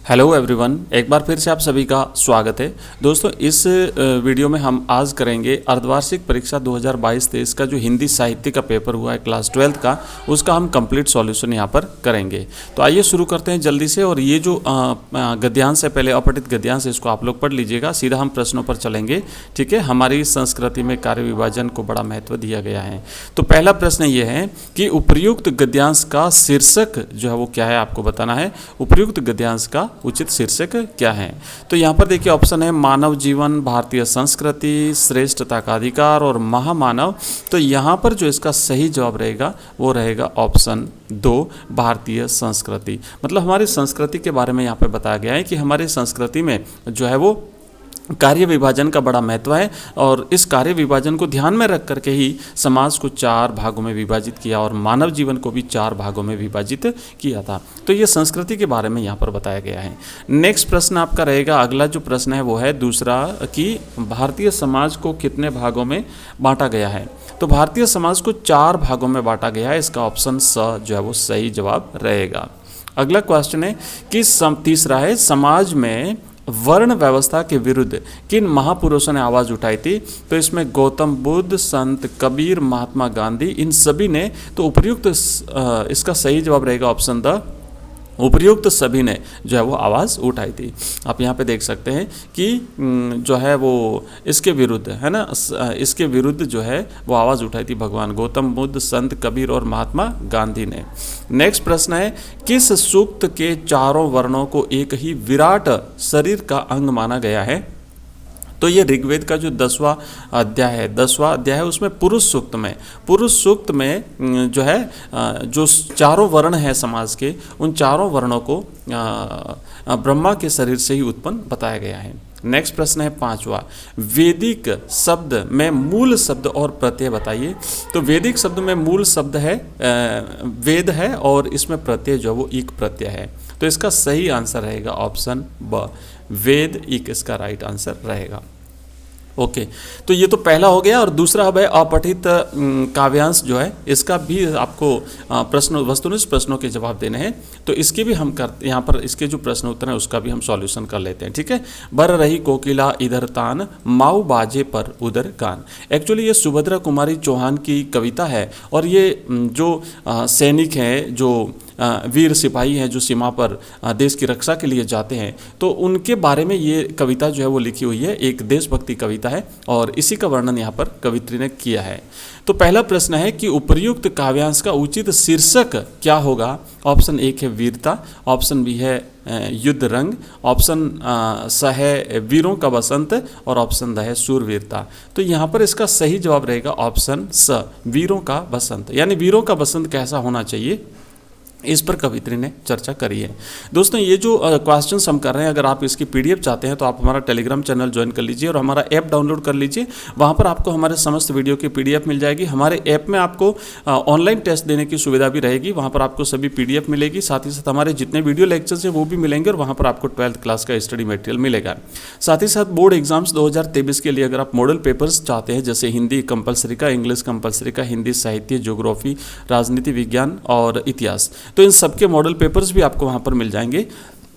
Hello everyone, एक बार फिर से आप सभी का स्वागत है। दोस्तों, इस वीडियो में हम आज करेंगे अर्धवार्षिक परीक्षा 2022-23 का जो हिंदी साहित्य का पेपर हुआ है क्लास 12th का, उसका हम कंप्लीट सॉल्यूशन यहाँ पर करेंगे। तो आइए शुरू करते हैं जल्दी से। और ये जो गद्यांश है, पहले अपठित गद्यांश है, इसको आप लोग पढ़ लीजिएगा। सीधा हम प्रश्नों पर चलेंगे। ठीक है, हमारी संस्कृति में कार्य विभाजन को बड़ा महत्व दिया गया है। तो पहला प्रश्न ये है कि उपर्युक्त गद्यांश का शीर्षक जो है वो क्या है, आपको बताना है। उपर्युक्त गद्यांश का उचित शीर्षक क्या है? तो यहाँ पर देखिए ऑप्शन है मानव जीवन, भारतीय संस्कृति, श्रेष्ठता का अधिकार और महामानव। तो यहाँ पर जो इसका सही जवाब रहेगा वो रहेगा ऑप्शन 2, भारतीय संस्कृति। मतलब हमारी संस्कृति के बारे में यहाँ पे बताया गया है कि हमारी संस्कृति में जो है वो कार्य विभाजन का बड़ा महत्व है, और इस कार्य विभाजन को ध्यान में रख करके ही समाज को 4 भागों में विभाजित किया और मानव जीवन को भी 4 भागों में विभाजित किया था। तो ये संस्कृति के बारे में यहाँ पर बताया गया है। नेक्स्ट प्रश्न आपका रहेगा, अगला जो प्रश्न है वो है दूसरा, कि भारतीय समाज को कितने भागों में बांटा गया है? तो भारतीय समाज को 4 भागों में बांटा गया है। इसका ऑप्शन स जो है वो सही जवाब रहेगा। अगला क्वेश्चन है कि तीसरा है, समाज में वर्ण व्यवस्था के विरुद्ध किन महापुरुषों ने आवाज़ उठाई थी? तो इसमें गौतम बुद्ध, संत कबीर, महात्मा गांधी, इन सभी ने। तो उपयुक्त इसका सही जवाब रहेगा ऑप्शन द, उपयुक्त सभी ने जो है वो आवाज़ उठाई थी। आप यहाँ पे देख सकते हैं कि जो है वो इसके विरुद्ध है ना, इसके विरुद्ध जो है वो आवाज़ उठाई थी भगवान गौतम बुद्ध, संत कबीर और महात्मा गांधी ने। नेक्स्ट प्रश्न है, किस सूक्त के चारों वर्णों को एक ही विराट शरीर का अंग माना गया है? तो ये ऋग्वेद का जो 10वां अध्याय है, उसमें पुरुष सूक्त में जो है जो चारों वर्ण हैं समाज के, उन चारों वर्णों को ब्रह्मा के शरीर से ही उत्पन्न बताया गया है। नेक्स्ट प्रश्न है 5वां, वैदिक शब्द में मूल शब्द और प्रत्यय बताइए। तो वैदिक शब्द में मूल शब्द है वेद है, और इसमें प्रत्यय जो वो इक प्रत्यय है। तो इसका सही आंसर रहेगा ऑप्शन ब, वेद इक इसका राइट आंसर रहेगा। ओके, तो ये तो पहला हो गया। और दूसरा अब है अपठित काव्यांश जो है, इसका भी आपको वस्तुनिष्ठ प्रश्नों के जवाब देने हैं। तो इसके भी हम यहाँ पर इसके जो प्रश्न उत्तर हैं उसका भी हम सॉल्यूशन कर लेते हैं। ठीक है, बर रही कोकिला इधर तान, माऊ बाजे पर उधर गान। एक्चुअली ये सुभद्रा कुमारी चौहान की कविता है, और ये जो सैनिक हैं, जो वीर सिपाही हैं, जो सीमा पर देश की रक्षा के लिए जाते हैं, तो उनके बारे में ये कविता जो है वो लिखी हुई है। एक देशभक्ति कविता है, और इसी का वर्णन यहाँ पर कवित्री ने किया है। तो पहला प्रश्न है कि उपर्युक्त काव्यांश का उचित शीर्षक क्या होगा? ऑप्शन 1 है वीरता, ऑप्शन बी है युद्ध रंग, ऑप्शन स है वीरों का बसंत, और ऑप्शन द है शूरवीरता। तो यहाँ पर इसका सही जवाब रहेगा ऑप्शन स, वीरों का बसंत। यानी वीरों का बसंत कैसा होना चाहिए, इस पर कवित्री ने चर्चा करी है। दोस्तों, ये जो क्वेश्चंस हम कर रहे हैं, अगर आप इसकी पीडीएफ चाहते हैं तो आप हमारा टेलीग्राम चैनल ज्वाइन कर लीजिए और हमारा ऐप डाउनलोड कर लीजिए। वहाँ पर आपको हमारे समस्त वीडियो की पीडीएफ मिल जाएगी। हमारे ऐप में आपको ऑनलाइन टेस्ट देने की सुविधा भी रहेगी। वहाँ पर आपको सभी पीडीएफ मिलेगी, साथ ही साथ हमारे जितने वीडियो लेक्चर्स हैं वो भी मिलेंगे, और वहाँ पर आपको 12th क्लास का स्टडी मटेरियल मिलेगा। साथ ही साथ बोर्ड एग्जाम्स 2023 के लिए अगर आप मॉडल पेपर्स चाहते हैं, जैसे हिंदी कंपलसरी का, इंग्लिश कंपलसरी का, हिंदी साहित्य, ज्योग्राफी, राजनीति विज्ञान और इतिहास, तो इन सबके मॉडल पेपर्स भी आपको वहां पर मिल जाएंगे।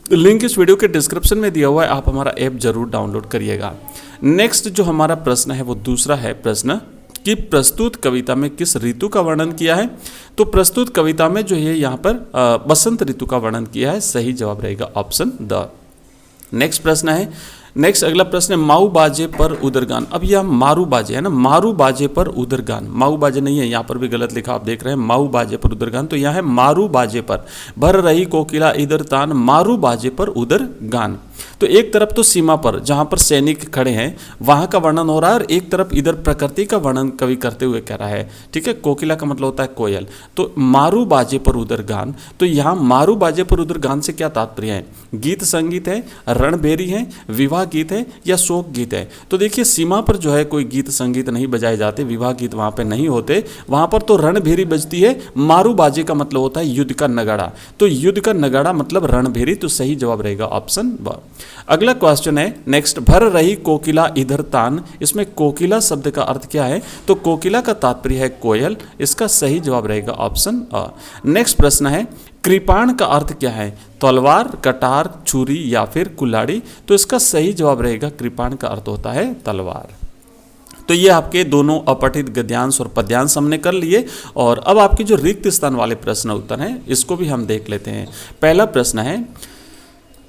लिंक इस वीडियो के डिस्क्रिप्शन में दिया हुआ है, आप हमारा ऐप जरूर डाउनलोड करिएगा। नेक्स्ट जो हमारा प्रश्न है वो दूसरा है प्रश्न, कि प्रस्तुत कविता में किस ऋतु का वर्णन किया है? तो प्रस्तुत कविता में जो है यहाँ पर बसंत ऋतु का वर्णन किया है। सही जवाब रहेगा ऑप्शन द। नेक्स्ट प्रश्न है, नेक्स्ट अगला प्रश्न है माऊ बाजे पर उदरगान। अब यह मारू बाजे है ना, मारू बाजे पर उदरगान, माऊ बाजे नहीं है, यहाँ पर भी गलत लिखा, आप देख रहे हैं माऊ बाजे पर उदरगान। तो यहाँ है मारू बाजे पर, भर रही कोकिला इधर तान, मारू बाजे पर उधर गान। तो एक तरफ तो सीमा पर जहाँ पर सैनिक खड़े हैं वहाँ का वर्णन हो रहा है, और एक तरफ इधर प्रकृति का वर्णन कवि करते हुए कह रहा है। ठीक है, कोकिला का मतलब होता है कोयल। तो मारू बाजे पर उधर गान, तो यहाँ मारू बाजे पर उधर गान से क्या तात्पर्य है? गीत संगीत है, रणभेरी है, विवाह गीत है, या शोक गीत है? तो देखिए, सीमा पर जो है कोई गीत संगीत नहीं बजाए जाते, विवाह गीत वहाँ पर नहीं होते, वहाँ पर तो रणभेरी बजती है। मारू बाजे का मतलब होता है युद्ध का नगाड़ा, तो युद्ध का नगाड़ा मतलब रणभेरी। तो सही जवाब रहेगा ऑप्शन ब। अगला क्वेश्चन है नेक्स्ट, भर रही कोकिला इधर तान। इसमें कोकिला शब्द का अर्थ क्या है? तो कोकिला का तात्पर्य है कोयल। इसका सही जवाब रहेगा ऑप्शन अ। नेक्स्ट प्रश्न है, कृपाण का अर्थ क्या है? तलवार, कटार, छुरी या फिर कुल्हाड़ी। तो इसका सही जवाब रहेगा कृपाण का अर्थ होता है तलवार। तो ये आपके दोनों अपठित गद्यांश और पद्यांश हमने कर लिए। और अब आपके जो रिक्त स्थान वाले प्रश्न उत्तर हैं इसको भी हम देख लेते हैं।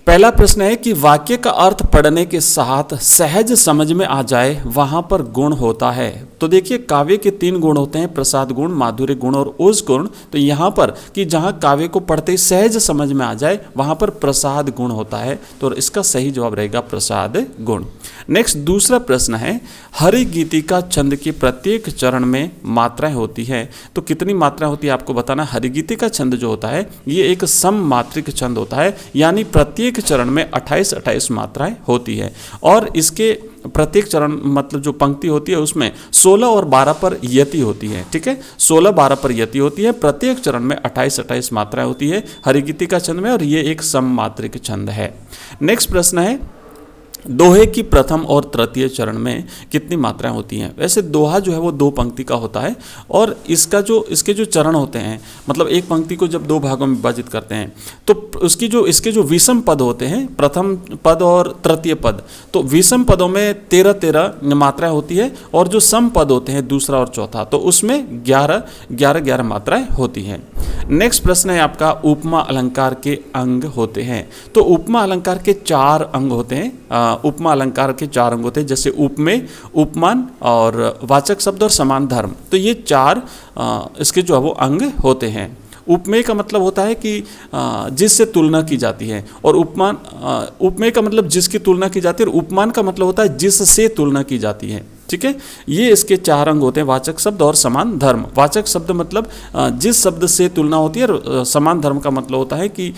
पहला प्रश्न है कि वाक्य का अर्थ पढ़ने के साथ सहज समझ में आ जाए वहां पर गुण होता है। तो देखिए काव्य के 3 गुण होते हैं, प्रसाद गुण, माधुर्य गुण और ओज गुण। तो यहाँ पर कि जहाँ काव्य को पढ़ते ही सहज समझ में आ जाए वहां पर प्रसाद गुण होता है। तो इसका सही जवाब रहेगा प्रसाद गुण। नेक्स्ट दूसरा प्रश्न है, हरि गीतिका छंद के प्रत्येक चरण में मात्राएं होती है। तो कितनी मात्राएं होती है आपको बताना। हरि गीतिका छंद जो होता है ये एक सममात्रिक छंद होता है, यानी प्रत्येक चरण में 28 मात्राएं होती है। और इसके प्रत्येक चरण मतलब जो पंक्ति होती है उसमें 16 और 12 पर यति होती है। ठीक है, 16-12 पर यति होती है। प्रत्येक चरण में 28 मात्राएं होती है हरिगीतिका छंद में, और ये एक सममात्रिक छंद है। नेक्स्ट प्रश्न है, दोहे की प्रथम और तृतीय चरण में कितनी मात्राएं होती हैं। वैसे दोहा जो है वो 2 पंक्ति का होता है, और इसके जो चरण होते हैं, मतलब एक पंक्ति को जब 2 भागों में विभाजित करते हैं तो इसके जो विषम पद होते हैं, प्रथम पद और तृतीय पद, तो विषम पदों में 13 मात्राएं होती है, और जो सम पद होते हैं दूसरा और चौथा, तो उसमें 11 मात्राएं होती हैं। नेक्स्ट प्रश्न है आपका, उपमा अलंकार के अंग होते हैं। तो उपमा अलंकार के 4 अंग होते हैं। उपमा अलंकार के 4 अंग होते हैं, जैसे उपमेय, उपमान और वाचक शब्द और समान धर्म। तो ये 4 इसके जो है वो अंग होते हैं। उपमेय का मतलब होता है कि जिससे तुलना की जाती है, और उपमेय का मतलब जिसकी तुलना की जाती है, और उपमान का मतलब होता है जिससे तुलना की जाती है। ठीक है, ये इसके 4 अंग होते हैं, वाचक शब्द और समान धर्म। वाचक शब्द मतलब जिस शब्द से तुलना होती है, और समान धर्म का मतलब होता है कि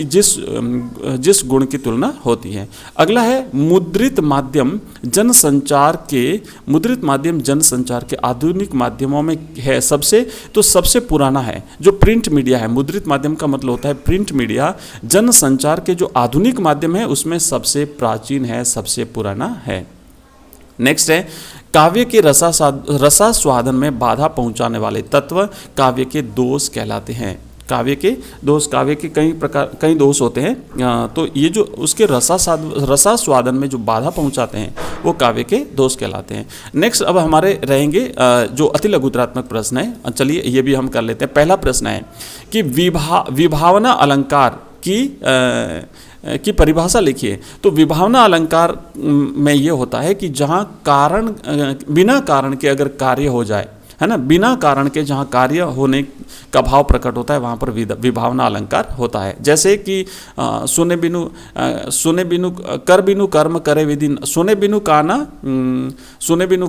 जिस गुण की तुलना होती है। अगला है, मुद्रित माध्यम जनसंचार के आधुनिक माध्यमों में है सबसे पुराना है जो प्रिंट मीडिया है। मुद्रित माध्यम का मतलब होता है प्रिंट मीडिया। जनसंचार के जो आधुनिक माध्यम है उसमें सबसे प्राचीन है, सबसे पुराना है। नेक्स्ट है, काव्य के रसास्वादन में बाधा पहुंचाने वाले तत्व काव्य के दोष कहलाते हैं। काव्य के कई दोष होते हैं। तो ये जो उसके रसास्वादन में जो बाधा पहुंचाते हैं वो काव्य के दोष कहलाते हैं। नेक्स्ट अब हमारे रहेंगे जो अति लघुतरात्मक प्रश्न है। चलिए ये भी हम कर लेते हैं। पहला प्रश्न है कि विभावना अलंकार की परिभाषा लिखिए। तो विभावना अलंकार में ये होता है कि जहाँ बिना कारण के अगर कार्य हो जाए, है ना, बिना कारण के जहाँ कार्य होने का भाव प्रकट होता है वहाँ पर विभावना अलंकार होता है। जैसे कि सुने बिनु कर बिनु कर्म करे विधि, सुने बिनु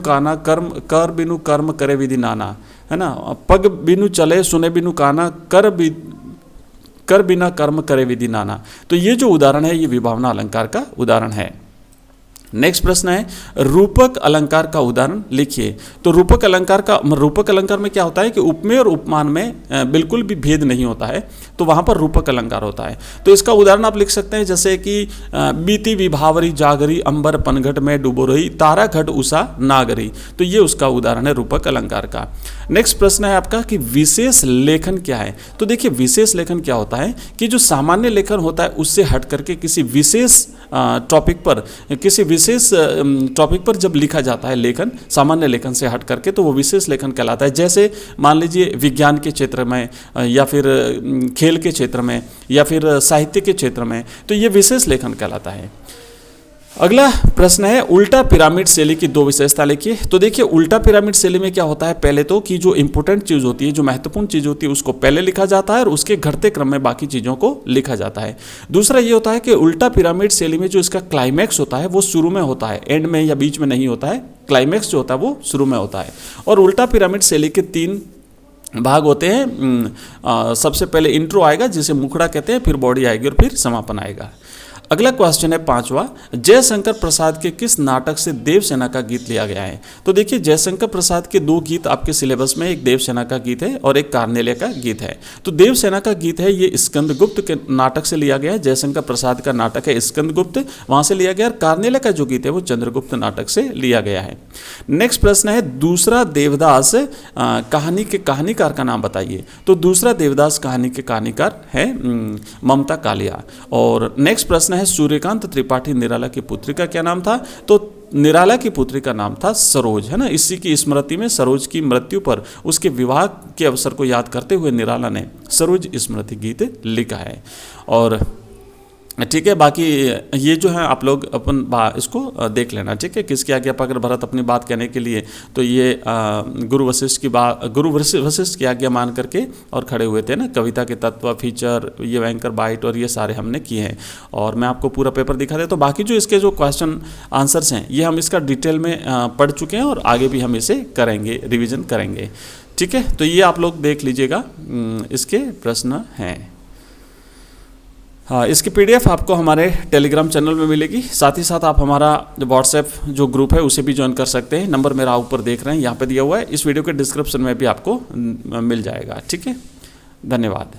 काना कर्म कर बिनु कर्म करे विधि नाना, है ना। पग बिनु चले सुने बिनु काना कर बिना कर्म करे विधि नाना। तो ये जो उदाहरण है ये विभावना अलंकार का उदाहरण है। नेक्स्ट प्रश्न है, रूपक अलंकार का उदाहरण लिखिए। तो रूपक अलंकार में क्या होता है कि उपमेय और उपमान में बिल्कुल भी भेद नहीं होता है, तो वहाँ पर रूपक अलंकार होता है। तो इसका उदाहरण आप लिख सकते हैं, जैसे कि बीती विभावरी जागरी अंबर पनघट में डूबो रही तारा घट उषा नागरी। तो ये उसका उदाहरण है रूपक अलंकार का। नेक्स्ट प्रश्न है आपका कि विशेष लेखन क्या है। तो देखिए विशेष लेखन क्या होता है कि जो सामान्य लेखन होता है उससे हट करके किसी विशेष टॉपिक पर जब लिखा जाता है लेखन, सामान्य लेखन से हट करके, तो वो विशेष लेखन कहलाता है। जैसे मान लीजिए विज्ञान के क्षेत्र में, या फिर खेल के क्षेत्र में, या फिर साहित्य के क्षेत्र में, तो ये विशेष लेखन कहलाता है। अगला प्रश्न है, उल्टा पिरामिड शैली की 2 विशेषता लिखिए। तो देखिए उल्टा पिरामिड शैली में क्या होता है, पहले तो कि जो इंपॉर्टेंट चीज़ होती है, जो महत्वपूर्ण चीज़ होती है उसको पहले लिखा जाता है और उसके घटते क्रम में बाकी चीज़ों को लिखा जाता है। दूसरा ये होता है कि उल्टा पिरामिड शैली में जो इसका क्लाइमैक्स होता है वो शुरू में होता है, एंड में या बीच में नहीं होता है। क्लाइमैक्स जो होता है वो शुरू में होता है। और उल्टा पिरामिड शैली के 3 भाग होते हैं। सबसे पहले इंट्रो आएगा जिसे मुखड़ा कहते हैं, फिर बॉडी आएगी और फिर समापन आएगा। अगला क्वेश्चन है 5वां, जयशंकर प्रसाद के किस नाटक से देवसेना का गीत लिया गया है? तो देखिए जयशंकर प्रसाद के 2 गीत आपके सिलेबस में, एक देवसेना का गीत है और एक कार्नेले का गीत है। तो देवसेना का गीत है ये स्कंदगुप्त के नाटक से लिया गया है, जयशंकर प्रसाद का नाटक है स्कंदगुप्त, वहां से लिया गया। और कार्नेले का जो गीत है वो चंद्रगुप्त नाटक से लिया गया है। नेक्स्ट प्रश्न है, दूसरा देवदास कहानी के कहानीकार का नाम बताइए। तो दूसरा देवदास कहानी के कहानीकार है ममता कालिया। और नेक्स्ट प्रश्न है, सूर्यकांत त्रिपाठी निराला की पुत्री का क्या नाम था? तो निराला की पुत्री का नाम था सरोज, है ना। इसी की स्मृति में सरोज की मृत्यु पर उसके विवाह के अवसर को याद करते हुए निराला ने सरोज स्मृति गीत लिखा है। और ठीक है, बाकी ये जो है आप लोग अपन इसको देख लेना, ठीक है। किसकी आज्ञा पाकर भरत अपनी बात कहने के लिए, तो ये गुरु वशिष्ठ की आज्ञा मान करके और खड़े हुए थे ना। कविता के तत्व, फीचर, ये एंकर बाइट और ये सारे हमने किए हैं। और मैं आपको पूरा पेपर दिखा दे। तो बाकी जो इसके जो क्वेश्चन आंसर्स हैं ये हम इसका डिटेल में पढ़ चुके हैं और आगे भी हम इसे करेंगे, रिविज़न करेंगे, ठीक है। तो ये आप लोग देख लीजिएगा, इसके प्रश्न हैं। हाँ, इसकी PDF आपको हमारे टेलीग्राम चैनल में मिलेगी। साथ ही साथ आप हमारा व्हाट्सएप जो ग्रुप है उसे भी ज्वाइन कर सकते हैं। नंबर मेरा ऊपर देख रहे हैं, यहाँ पे दिया हुआ है। इस वीडियो के डिस्क्रिप्शन में भी आपको मिल जाएगा, ठीक है। धन्यवाद।